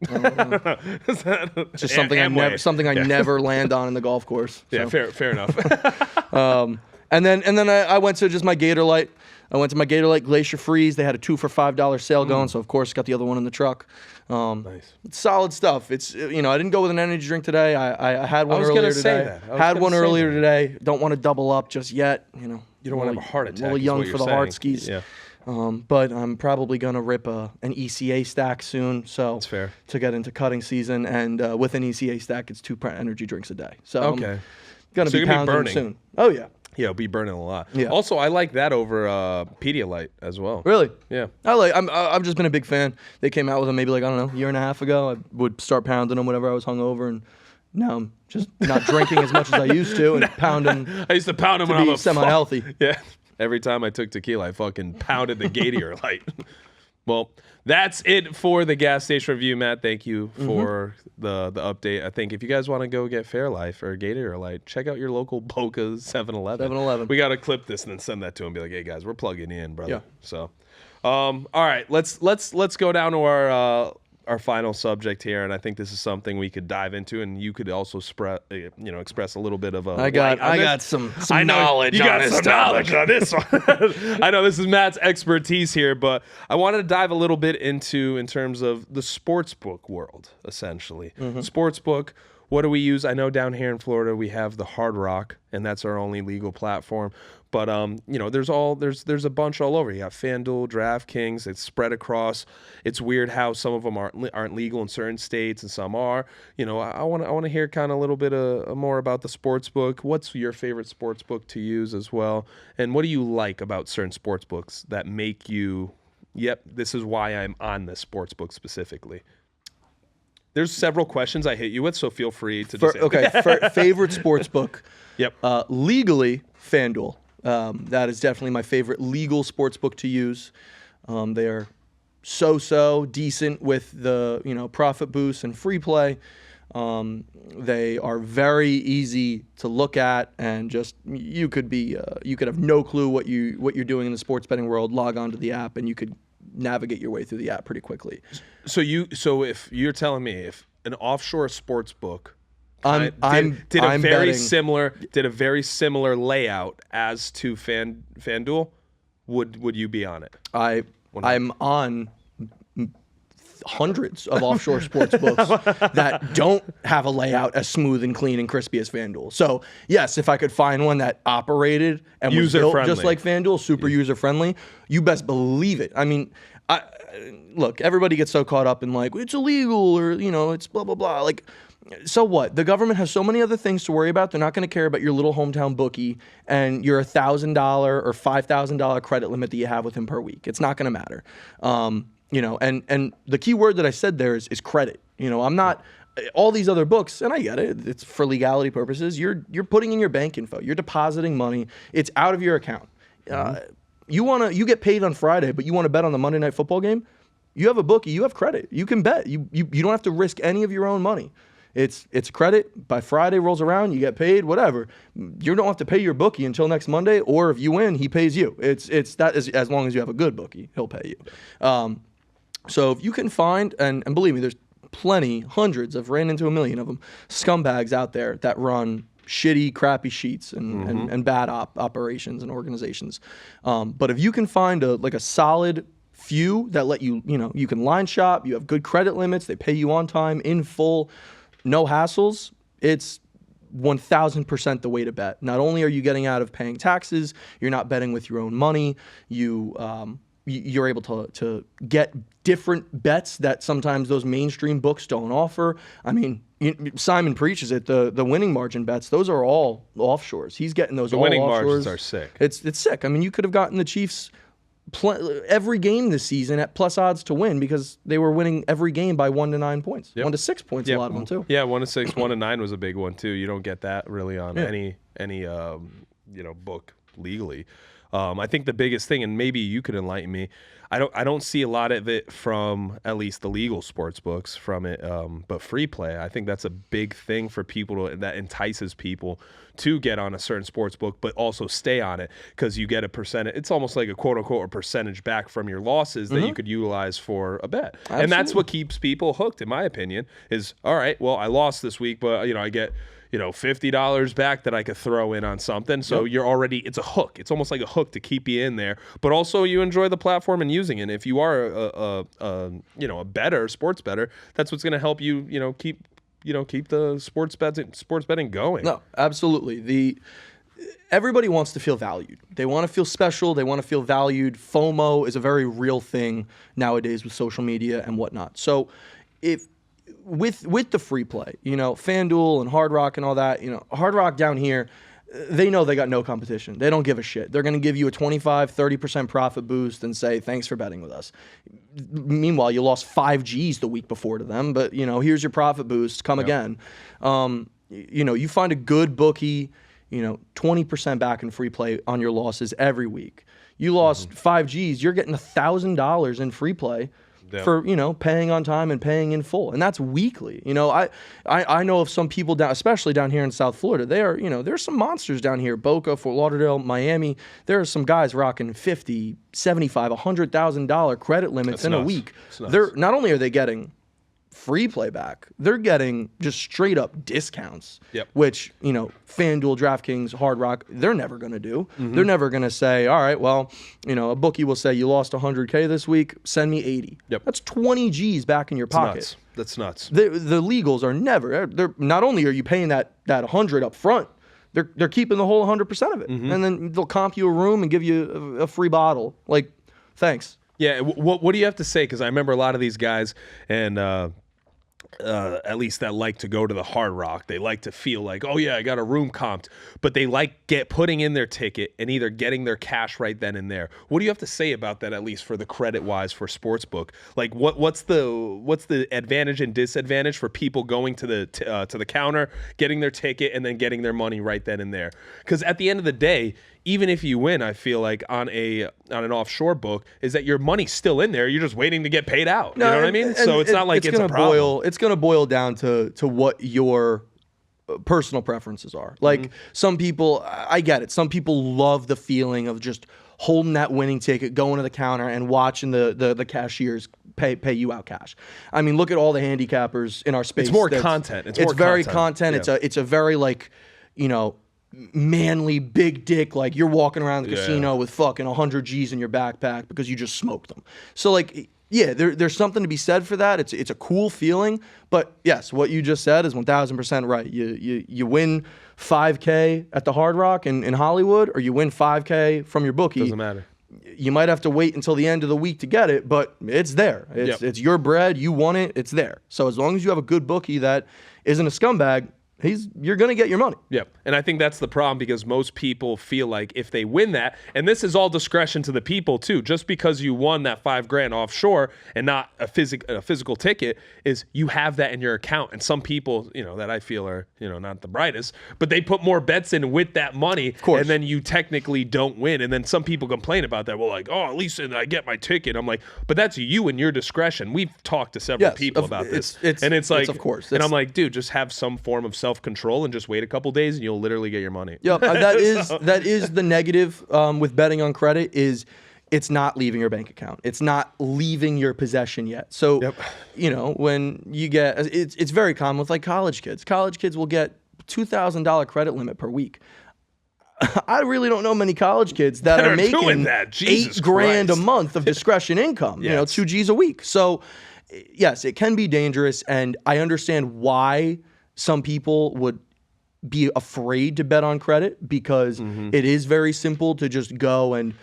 Speaker 2: It's just something I never land on in the golf course.
Speaker 1: Yeah,
Speaker 2: so.
Speaker 1: fair enough.
Speaker 2: And then I went to just my Gator Light. I went to my Gator Light Glacier Freeze. They had a 2 for $5 sale going, so of course got the other one in the truck.
Speaker 1: Nice.
Speaker 2: It's solid stuff. It's I didn't go with an energy drink today. I had one earlier today. Had one earlier today. Don't want to double up just yet. You
Speaker 1: don't want to have a heart attack.
Speaker 2: A little young for the heart skis.
Speaker 1: Yeah.
Speaker 2: But I'm probably gonna rip an ECA stack soon. So
Speaker 1: that's fair.
Speaker 2: To get into cutting season, and with an ECA stack, it's 2 energy drinks a day. So
Speaker 1: okay.
Speaker 2: I'm gonna be pounding soon. Oh yeah.
Speaker 1: Yeah, it'll be burning a lot.
Speaker 2: Yeah.
Speaker 1: Also, I like that over Pedialyte as well.
Speaker 2: Really?
Speaker 1: Yeah.
Speaker 2: I've just been a big fan. They came out with them maybe a year and a half ago. I would start pounding them whenever I was hungover, and now I'm just not drinking as much as I used to and pounding.
Speaker 1: I used to pound them when I was
Speaker 2: semi-healthy.
Speaker 1: Yeah. Every time I took tequila, I fucking pounded the Gator Light. Well, that's it for the gas station review, Matt. Thank you for the update. I think if you guys want to go get Fairlife or Gator Light, check out your local Boca 7-Eleven.
Speaker 2: 7-Eleven.
Speaker 1: We got to clip this and then send that to him. Be like, hey guys, we're plugging in, brother.
Speaker 2: Yeah.
Speaker 1: So, all right, let's go down to our final subject here, and I think this is something we could dive into, and you could also express a little bit of a.
Speaker 2: I got some knowledge.
Speaker 1: You got
Speaker 2: on
Speaker 1: some knowledge on this one. I know this is Matt's expertise here, but I wanted to dive a little bit in terms of the sports book world, essentially. Sports book. What do we use? I know down here in Florida we have the Hard Rock, and that's our only legal platform. But there's a bunch all over. You got FanDuel, DraftKings. It's spread across. It's weird how some of them aren't legal in certain states and some are. I want to hear kind of a little bit more about the sports book. What's your favorite sports book to use as well? And what do you like about certain sports books that make you, yep, this is why I'm on this sports book specifically? There's several questions I hit you with, so feel free to just
Speaker 2: favorite sports book.
Speaker 1: Yep.
Speaker 2: Legally, FanDuel. That is definitely my favorite legal sports book to use. They are so decent with the profit boost and free play. They are very easy to look at, and just you could have no clue what you're doing in the sports betting world. Log on to the app, and you could navigate your way through the app pretty quickly. So
Speaker 1: if you're telling me if an offshore sports book
Speaker 2: did a very
Speaker 1: similar layout as to FanDuel, would you be on it?
Speaker 2: I'm on hundreds of offshore sports books that don't have a layout as smooth and clean and crispy as FanDuel. So yes, if I could find one that operated and was built just like FanDuel, super user friendly, you best believe it. I mean, look, everybody gets so caught up in it's illegal or it's blah blah blah. So what? The government has so many other things to worry about. They're not going to care about your little hometown bookie and your $1,000 or $5,000 credit limit that you have with him per week. It's not going to matter. And the key word that I said there is credit. I'm not all these other books, and I get it. It's for legality purposes. You're putting in your bank info. You're depositing money. It's out of your account. You get paid on Friday, but you want to bet on the Monday Night Football game. You have a bookie. You have credit. You can bet. You don't have to risk any of your own money. It's credit. By Friday rolls around, you get paid. Whatever. You don't have to pay your bookie until next Monday, or if you win, he pays you. It's that as long as you have a good bookie, he'll pay you. So if you can find, and believe me, there's plenty, hundreds, I've ran into a million of them, scumbags out there that run shitty, crappy sheets and bad operations and organizations. But if you can find a solid few that let you can line shop, you have good credit limits, they pay you on time, in full, no hassles, it's 1000% the way to bet. Not only are you getting out of paying taxes, you're not betting with your own money. You're able to get different bets that sometimes those mainstream books don't offer. I mean, Simon preaches it. The winning margin bets, those are all offshores. He's getting those. The all
Speaker 1: winning
Speaker 2: offshores.
Speaker 1: Margins are sick.
Speaker 2: It's sick. I mean, you could have gotten the Chiefs every game this season at plus odds to win because they were winning every game by 1 to 9 points, 1 to 6 points. A lot of them too.
Speaker 1: Yeah, 1 to 6, 1 to 9 was a big one too. You don't get that really on any book legally. I think the biggest thing, and maybe you could enlighten me, I don't see a lot of it from at least the legal sports books from it, but free play. I think that's a big thing for people that entices people to get on a certain sports book, but also stay on it because you get a percentage. It's almost like a quote unquote a percentage back from your losses that you could utilize for a bet. Absolutely. And that's what keeps people hooked, in my opinion. Is all right. Well, I lost this week, but I get $50 back that I could throw in on something. So you're already, it's a hook. It's almost like a hook to keep you in there, but also you enjoy the platform and using it. If you are a bettor, sports bettor, that's what's going to help you, keep the sports betting going.
Speaker 2: No, absolutely. Everybody wants to feel valued. They want to feel special. They want to feel valued. FOMO is a very real thing nowadays with social media and whatnot. So with the free play, FanDuel and Hard Rock and all that, Hard Rock down here, they know they got no competition. They don't give a shit. They're going to give you a 25-30% profit boost and say, thanks for betting with us. Meanwhile, you lost 5 G's the week before to them, but, here's your profit boost. Come again. You find a good bookie, 20% back in free play on your losses every week. You lost 5 G's, you're getting $1,000 in free play. For paying on time and paying in full, and that's weekly. I know of some people down, especially down here in South Florida. They are there's some monsters down here. Boca, Fort Lauderdale, Miami. There are some guys rocking $50,000, $75,000, $100,000 credit limits in a week. They're not only are they getting free playback, they're getting just straight up discounts. Which FanDuel, DraftKings, Hard Rock, they're never going to do. They're never going to say, all right, well, a bookie will say you lost $100K this week, send me 80. That's 20 G's back in your pocket.
Speaker 1: That's nuts.
Speaker 2: The legals are never. They're not only are you paying that 100 up front, they're keeping the whole 100% of it, and then they'll comp you a room and give you a free bottle. Like, thanks.
Speaker 1: Yeah. What do you have to say? Because I remember a lot of these guys and. At least that like to go to the Hard Rock. They like to feel like, oh yeah, I got a room comped, but they like putting in their ticket and either getting their cash right then and there. What do you have to say about that, at least for the credit wise for sportsbook? Like what's the advantage and disadvantage for people going to the counter, getting their ticket, and then getting their money right then and there? Because at the end of the day, even if you win, I feel like on an offshore book, is that your money's still in there. You're just waiting to get paid out. You know what I mean? So it's not like it's a problem.
Speaker 2: It's going to boil down to what your personal preferences are. Like some people, I get it. Some people love the feeling of just holding that winning ticket, going to the counter, and watching the cashiers pay you out cash. I mean, look at all the handicappers in our space.
Speaker 1: It's more content.
Speaker 2: It's very content. Yeah. It's a very manly big dick, like you're walking around the casino with fucking 100 G's in your backpack because you just smoked them. So there's something to be said for that. It's a cool feeling. But yes, what you just said is 1000% right. You win $5K at the Hard Rock in Hollywood, or you win $5K from your bookie.
Speaker 1: Doesn't matter.
Speaker 2: You might have to wait until the end of the week to get it, but it's there. It's your bread. You won it. It's there. So as long as you have a good bookie that isn't a scumbag, you're going to get your money.
Speaker 1: Yeah. And I think that's the problem, because most people feel like if they win that, and this is all discretion to the people too, just because you won that $5,000 offshore and not a physical ticket, is you have that in your account. And some people, that I feel are, not the brightest, but they put more bets in with that money, of course, and then you technically don't win. And then some people complain about that. Well, like, oh, at least I get my ticket. I'm like, but that's you and your discretion. We've talked to several people about this. It's like,
Speaker 2: of course.
Speaker 1: And I'm like, dude, just have some form of self-control and just wait a couple days and you'll literally get your money.
Speaker 2: Yeah, that is the negative with betting on credit, is it's not leaving your bank account. It's not leaving your possession yet. So, when you get, it's very common with like college kids. College kids will get $2,000 credit limit per week. I really don't know many college kids that are making $8,000 a month of discretion income. Yes. 2 G's a week. So, yes, it can be dangerous, and I understand why some people would be afraid to bet on credit because it is very simple to just go and,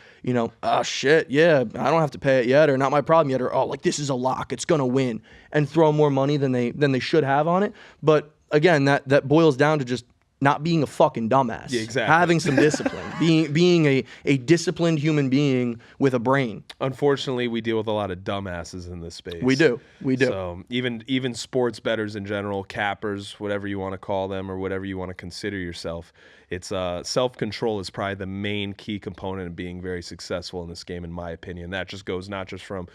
Speaker 2: oh shit, yeah, I don't have to pay it yet, or not my problem yet, or oh, like this is a lock, it's gonna win, and throw more money than they should have on it. But again, that boils down to just not being a fucking dumbass.
Speaker 1: Yeah, exactly.
Speaker 2: Having some discipline. being a disciplined human being with a brain.
Speaker 1: Unfortunately, we deal with a lot of dumbasses in this space.
Speaker 2: We do.
Speaker 1: So even sports bettors in general, cappers, whatever you want to call them or whatever you want to consider yourself, it's self-control is probably the main key component of being very successful in this game, in my opinion. That just goes not just from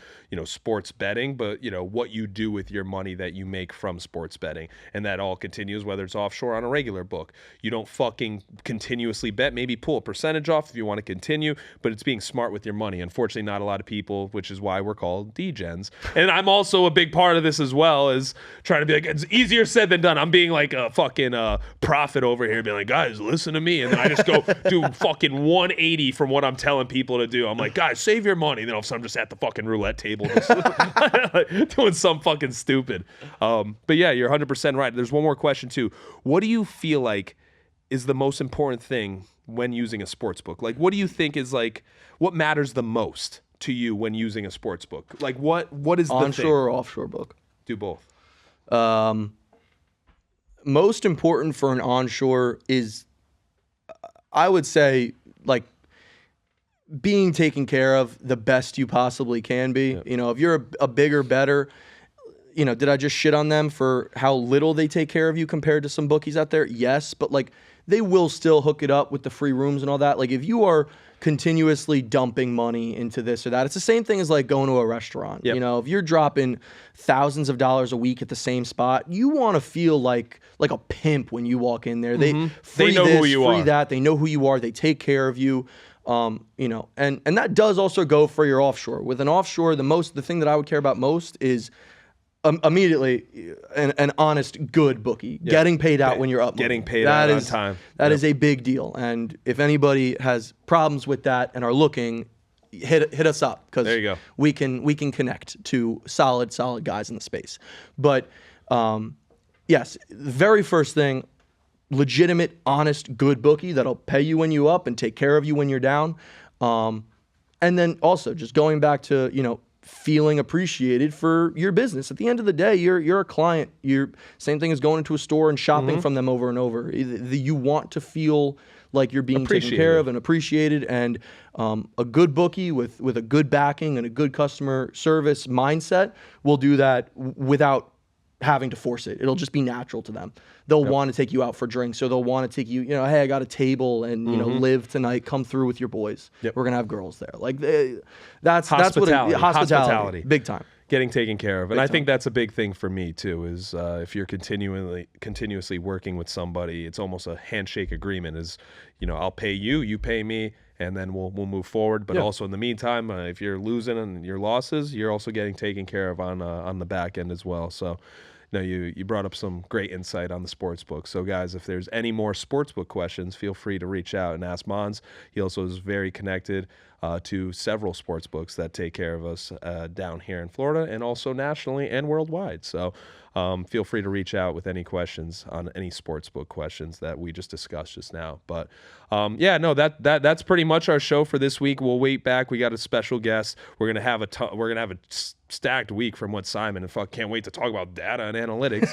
Speaker 1: sports betting, but what you do with your money that you make from sports betting, and that all continues whether it's offshore on a regular book. You don't fucking continuously bet. Maybe pull a percentage off if you want to continue, but it's being smart with your money. Unfortunately, not a lot of people, which is why we're called degens. And I'm also a big part of this as well, is trying to be like, it's easier said than done. I'm being like a fucking prophet over here, being like, guys, listen to me. And then I just go do fucking 180 from what I'm telling people to do. I'm like, guys, save your money. And then all of a sudden I'm just at the fucking roulette table just doing some fucking stupid. But yeah, you're 100% right. There's one more question too. What do you feel like is the most important thing when using a sports book? Like, what do you think is like, what matters the most to you when using a sports book? Like, what is the
Speaker 2: onshore or offshore book?
Speaker 1: Do both.
Speaker 2: Most important for an onshore is, I would say, like, being taken care of the best you possibly can be. Yep. If you're a bigger bettor, did I just shit on them for how little they take care of you compared to some bookies out there? Yes, but like, they will still hook it up with the free rooms and all that. Like, if you are continuously dumping money into this or that, it's the same thing as like going to a restaurant.
Speaker 1: Yep.
Speaker 2: If you're dropping thousands of dollars a week at the same spot, you want to feel like a pimp when you walk in there. They
Speaker 1: know
Speaker 2: this,
Speaker 1: who you
Speaker 2: free
Speaker 1: are.
Speaker 2: That. They know who you are. They take care of you. And that does also go for your offshore. With an offshore, the thing that I would care about most is immediately an honest, good bookie. Yep. Getting paid out when you're up.
Speaker 1: Getting paid out on time.
Speaker 2: That is a big deal. And if anybody has problems with that and are looking, hit us up, because
Speaker 1: there you go.
Speaker 2: We can connect to solid guys in the space. But yes, the very first thing, legitimate, honest, good bookie that'll pay you when you up and take care of you when you're down. And then also just going back to, feeling appreciated for your business. At the end of the day, you're a client. Same thing as going into a store and shopping from them over and over. You want to feel like you're being taken care of and appreciated, and a good bookie with a good backing and a good customer service mindset will do that without having to force it. It'll just be natural to them. They'll want to take you out for drinks, or they'll want to take you, hey, I got a table and, live tonight, come through with your boys. Yep. We're going to have girls there. Like, that's hospitality. Big time.
Speaker 1: Getting taken care of. And I think that's a big thing for me too, is if you're continuously working with somebody, it's almost a handshake agreement, is, I'll pay you, you pay me, and then we'll move forward. But also in the meantime, if you're losing and your losses, you're also getting taken care of on the back end as well. So you brought up some great insight on the sportsbook. So guys, if there's any more sportsbook questions, feel free to reach out and ask Mons. He also is very connected to several sports books that take care of us down here in Florida and also nationally and worldwide. So feel free to reach out with any questions on any sports book questions that we just discussed just now. But that's pretty much our show for this week. We'll wait back. We got a special guest. We're gonna have a stacked week from what Simon, and can't wait to talk about data and analytics.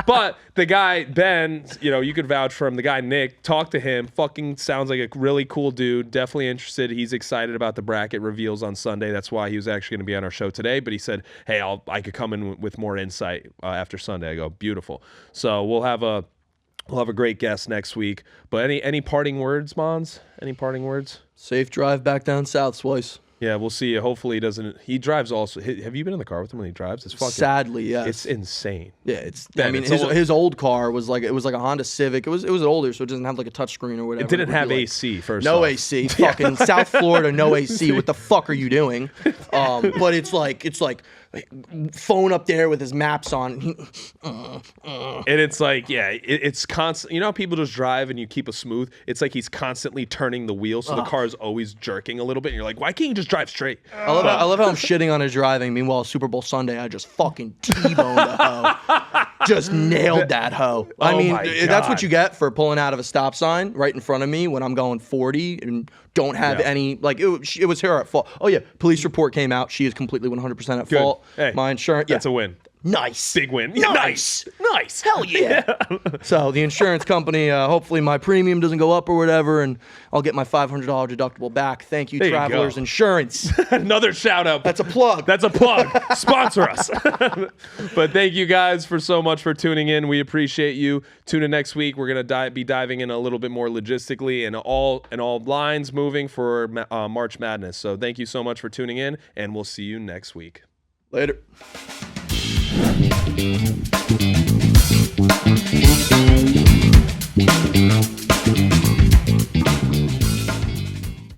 Speaker 1: but the guy Ben, you could vouch for him. The guy Nick, talk to him. Fucking sounds like a really cool dude. Definitely interested. He's excited about the bracket reveals on Sunday. That's why he was actually going to be on our show today. But he said, "Hey, I could come in with more insight after Sunday." I go, beautiful. So we'll have a great guest next week. But any parting words, Mons? Any parting words?
Speaker 2: Safe drive back down south, Swiess.
Speaker 1: Yeah, we'll see. Hopefully he doesn't. He drives also. Have you been in the car with him when he drives? It's fucking.
Speaker 2: Sadly, yes.
Speaker 1: It's insane.
Speaker 2: Yeah, his old car was like a Honda Civic. It was older, so it doesn't have like a touchphone or whatever.
Speaker 1: It didn't have AC first.
Speaker 2: No
Speaker 1: off.
Speaker 2: AC. Fucking South Florida, no AC. What the fuck are you doing? But it's like phone up there with his maps on.
Speaker 1: And it's like, it's constant. You know how people just drive and you keep a smooth? It's like he's constantly turning the wheel, so the car is always jerking a little bit. And you're like, why can't you just drive straight?
Speaker 2: I love how I'm shitting on his driving. Meanwhile, Super Bowl Sunday, I just fucking T-boned a hoe. just nailed that hoe. I
Speaker 1: Oh
Speaker 2: mean,
Speaker 1: my
Speaker 2: that's
Speaker 1: God.
Speaker 2: what you get for pulling out of a stop sign right in front of me when I'm going 40 and don't have any, like, it was her at fault. Oh, yeah, police report came out. She is completely 100% at fault.
Speaker 1: Hey,
Speaker 2: my insurance,
Speaker 1: That's a win.
Speaker 2: Nice.
Speaker 1: Big win.
Speaker 2: Nice.
Speaker 1: Nice.
Speaker 2: Hell yeah. So the insurance company, hopefully my premium doesn't go up or whatever, and I'll get my $500 deductible back. Thank you,
Speaker 1: There you
Speaker 2: Travelers
Speaker 1: go.
Speaker 2: Insurance.
Speaker 1: Another shout out.
Speaker 2: That's a plug.
Speaker 1: That's a plug. Sponsor us. But thank you guys for so much for tuning in. We appreciate you. Tune in next week. We're gonna be diving in a little bit more logistically and all lines moving for March Madness. So thank you so much for tuning in, and we'll see you next week.
Speaker 2: Later.